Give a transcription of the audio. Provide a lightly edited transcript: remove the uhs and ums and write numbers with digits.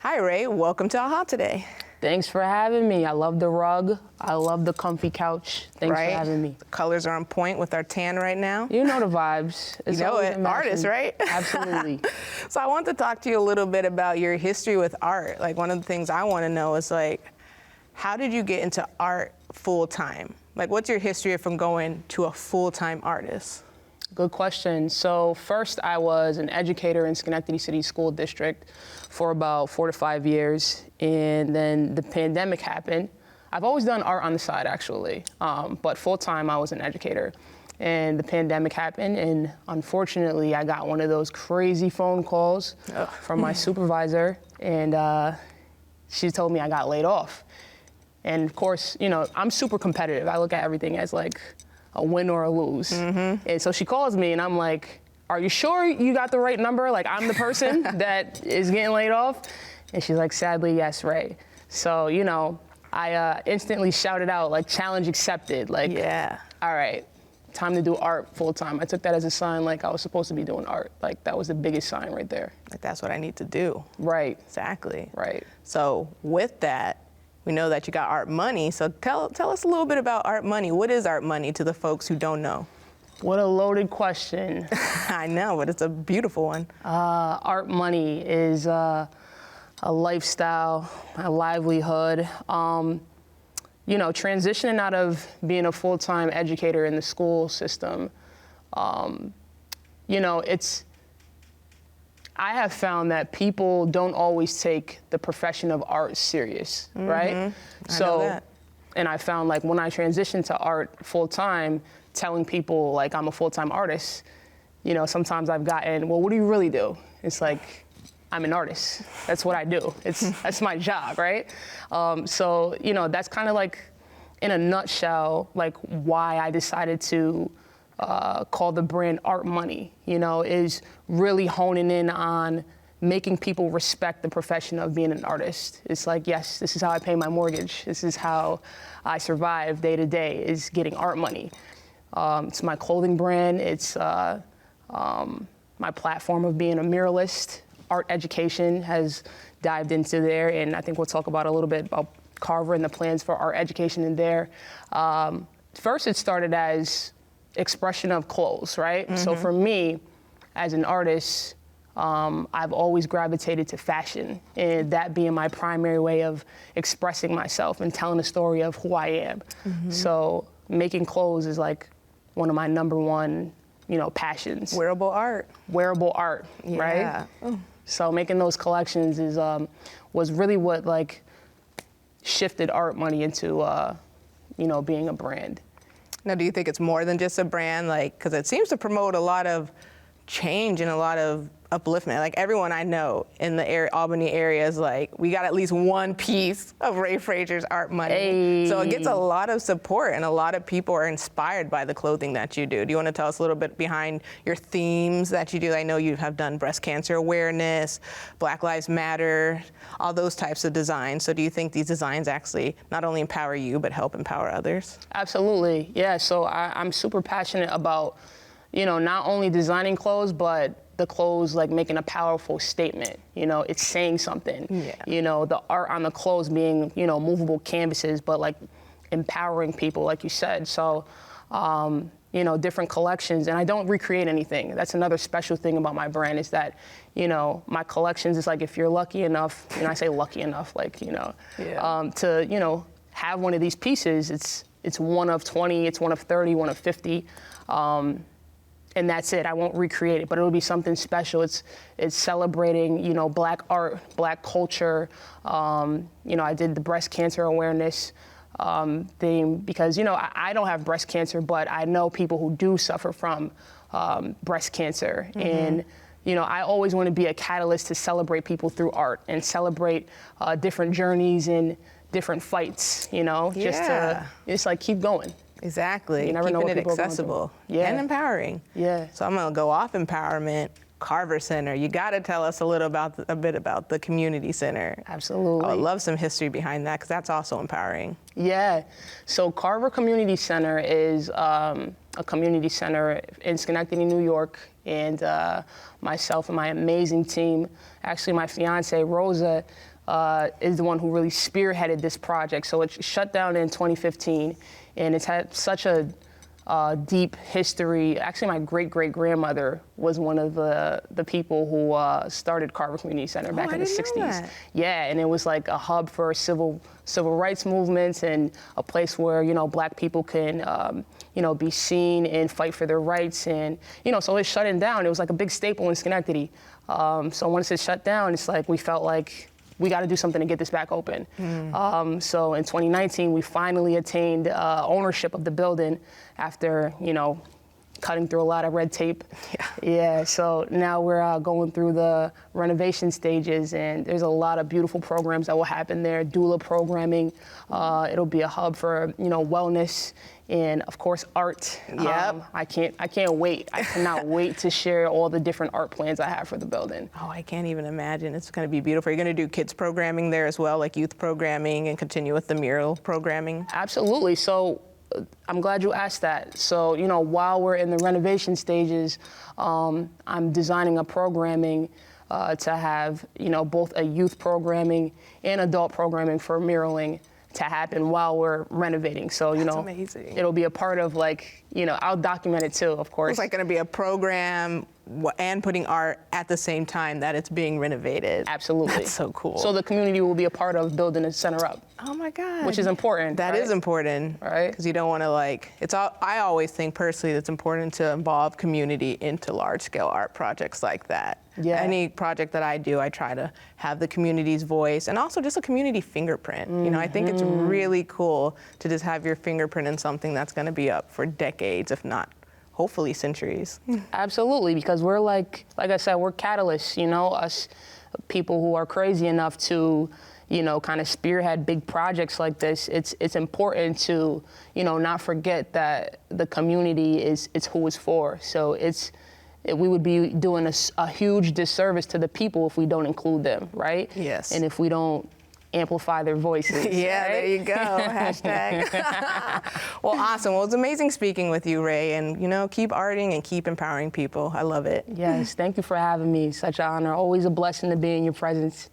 Hi, Ray. Welcome to AHA today. Thanks for having me. I love the rug. I love the comfy couch. Thanks for having me. The colors are on point with our tan right now. You know the vibes. You know it. Artist, right? Absolutely. So I want to talk to you a little bit about your history with art. Like, one of the things I want to know is, like, how did you get into art full time? Like, what's your history from going to a full-time artist? Good question. So first, I was an educator in Schenectady City School District for about 4 to 5 years, and then the pandemic happened. I've always done art on the side, actually, but full-time I was an educator. And the pandemic happened, and unfortunately, I got one of those crazy phone calls from my supervisor, and she told me I got laid off. And of course, you know, I'm super competitive. I look at everything as like a win or a lose. And so she calls me and I'm like, are you sure you got the right number? Like, I'm the person that is getting laid off? And she's like, sadly, yes, Ray. So, you know, I instantly shouted out, like, challenge accepted. Like, yeah. All right, time to do art full time. I took that as a sign, like, I was supposed to be doing art. Like, that was the biggest sign right there. Like, that's what I need to do. Right. Exactly. Right. So with that, we know that you got Art Money. So tell us a little bit about Art Money. What is Art Money to the folks who don't know? What a loaded question. I know, but it's a beautiful one. Art Money is a lifestyle, a livelihood. You know, transitioning out of being a full-time educator in the school system, you know, I have found that people don't always take the profession of art serious, right? I know that. And I found, like, when I transitioned to art full-time, telling people, like, I'm a full-time artist, you know, sometimes I've gotten, well, what do you really do? It's like, I'm an artist. That's what I do. That's my job, right? So, you know, that's kind of like, in a nutshell, like, why I decided to call the brand Art Money, you know, is really honing in on making people respect the profession of being an artist. It's like, yes, this is how I pay my mortgage. This is how I survive day to day, is getting art money. It's my clothing brand. It's my platform of being a muralist. Art education has dived into there, and I think we'll talk about a little bit about Carver and the plans for art education in there. First, it started as expression of clothes, right? So for me, as an artist, I've always gravitated to fashion, and that being my primary way of expressing myself and telling the story of who I am. So making clothes is like one of my number one, you know, passions. Wearable art. Wearable art, Yeah. right? So making those collections is was really what, like, shifted Art Money into, you know, being a brand. Now, do you think it's more than just a brand? Like, because it seems to promote a lot of change and a lot of upliftment. Like, everyone I know in the Albany area is like, we got at least one piece of Ray Frazier's Art Money. Hey. So it gets a lot of support, and a lot of people are inspired by the clothing that you do. Do you want to tell us a little bit behind your themes that you do? I know you have done breast cancer awareness, Black Lives Matter, all those types of designs. So do you think these designs actually not only empower you, but help empower others? Absolutely, yeah. So I'm super passionate about, you know, not only designing clothes, but the clothes, like, making a powerful statement. You know, it's saying something. Yeah. You know, the art on the clothes being, you know, movable canvases, but, like, empowering people, like you said. So, you know, different collections, and I don't recreate anything. That's another special thing about my brand, is that, you know, my collections is like, if you're lucky enough, you know, I say lucky enough, like, you know, to, you know, have one of these pieces, it's one of 20, it's one of 30, one of 50. And that's it. I won't recreate it, but it'll be something special. It's celebrating, you know, Black art, Black culture. You know, I did the breast cancer awareness theme because, you know, I don't have breast cancer, but I know people who do suffer from breast cancer. And, you know, I always want to be a catalyst to celebrate people through art and celebrate different journeys and different fights, you know, just to, it's like, keep going. Exactly. You never know Keeping what it people are going accessible through. Yeah. and empowering. Yeah. So I'm going to go off empowerment. Carver Center. You got to tell us a bit about the community center. Absolutely. I would love some history behind that because that's also empowering. Yeah. So Carver Community Center is a community center in Schenectady, New York, and myself and my amazing team, actually my fiance, Rosa, is the one who really spearheaded this project. So it shut down in 2015, and it's had such a deep history. Actually, my great-great-grandmother was one of the people who started Carver Community Center back in the 60s. That. Yeah, and it was like a hub for civil rights movements and a place where, you know, Black people can, you know, be seen and fight for their rights. And, you know, so it's shutting down. It was like a big staple in Schenectady. So once it shut down, it's like we felt like we got to do something to get this back open. So in 2019, we finally attained ownership of the building after, you know, cutting through a lot of red tape. Yeah, so now we're going through the renovation stages, and there's a lot of beautiful programs that will happen there. Doula programming. It'll be a hub for, you know, wellness and, of course, art. Yep. I can't wait. I cannot wait to share all the different art plans I have for the building. Oh, I can't even imagine. It's going to be beautiful. You're going to do kids programming there as well, like youth programming, and continue with the mural programming? Absolutely. So I'm glad you asked that. So, you know, while we're in the renovation stages, I'm designing a programming to have, you know, both a youth programming and adult programming for muraling to happen while we're renovating. So, you know, amazing. It'll be a part of, like, you know, I'll document it too, of course. It's like going to be a program and putting art at the same time that it's being renovated. Absolutely. That's so cool. So the community will be a part of building the center up. Oh my God. Which is important. That right? is important. Right. Because you don't want to, like, I always think personally it's important to involve community into large scale art projects like that. Yeah. Any project that I do, I try to have the community's voice and also just a community fingerprint. You know, I think it's really cool to just have your fingerprint in something that's going to be up for decades, if not hopefully centuries. Absolutely, because we're like I said, we're catalysts, you know, us people who are crazy enough to, you know, kind of spearhead big projects like this. It's important to, you know, not forget that the community it's who it's for. So we would be doing a huge disservice to the people if we don't include them, right? Yes. And if we don't amplify their voices. Yeah, right? there you go. Hashtag. Well, awesome. Well, it's amazing speaking with you, Ray, and, you know, keep arting and keep empowering people. I love it. Yes, thank you for having me. Such an honor. Always a blessing to be in your presence.